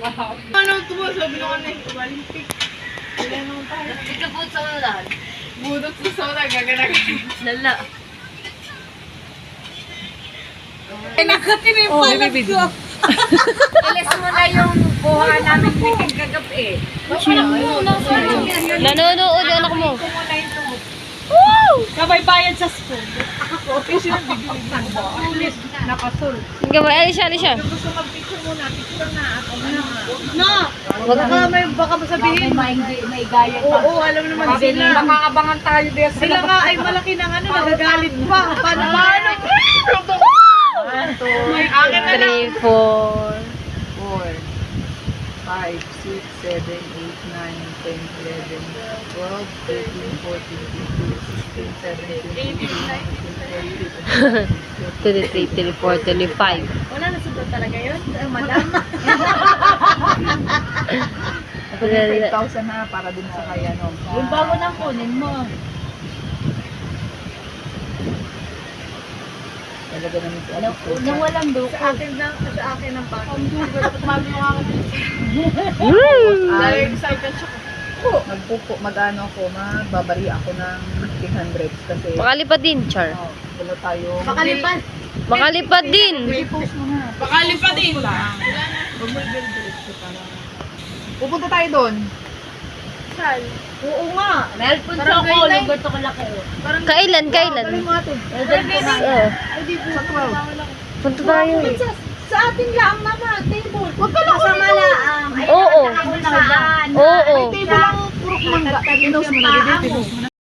Ano ito mo? Sabi nung ano yung Olympic. Wala naman tayo. Ito po sa ulan. Budot sa soda, gaganagan. Lala. Ay, nakatin yung palag ko. Alis mo na yung buha namin weekend kagabi. Nanonood yung anak mo. Kabay bayad sa school. Ako, kasi nabigyan ng sulit. Nakasul. Sige ba? Alisha. Gusto mag-picture muna. Picture na. Ako na. No! Wag ka may baka sabihin. May gaya pa. Oo, alam naman sila. Makakabangan tayo din Sila nga ay malaki ng ano, nagagalit pa. Paano? 1, 2, May akin na lang. 3, 4. 5, 6, 7, 8, 9, 10, 11, 12, 13, 14, 15, 16, 17, 18, 19, 20, 23, 24, 25. Wala na sunod talaga yun, madam. 5,000 na para din sa kaya no. Yung bago nang kunin mo. Talaga namin si Nang walang duko. Sa akin ng bag. Ang duko, dapat mami mo ako. Dahil excited siya. Mag-ano ako, magbabari ako ng 300 kasi Makalipad din, Char. wala tayo. Makalipad. Makalipad din. I-post mo na. Makalipad din. Huwag mo i-diretso para. Pupunta tayo doon. Saan? Oo nga. Dahil punta ko, lugar to kalaki. Kailan? Galing mo natin. Oo. Sa 12. Punta tayo. Sa atin lang naman, table. Huwag ka lang malaang. Oo. Saan? Oo. Table lang puro mangga. Pinost mo na. Pinost mo na.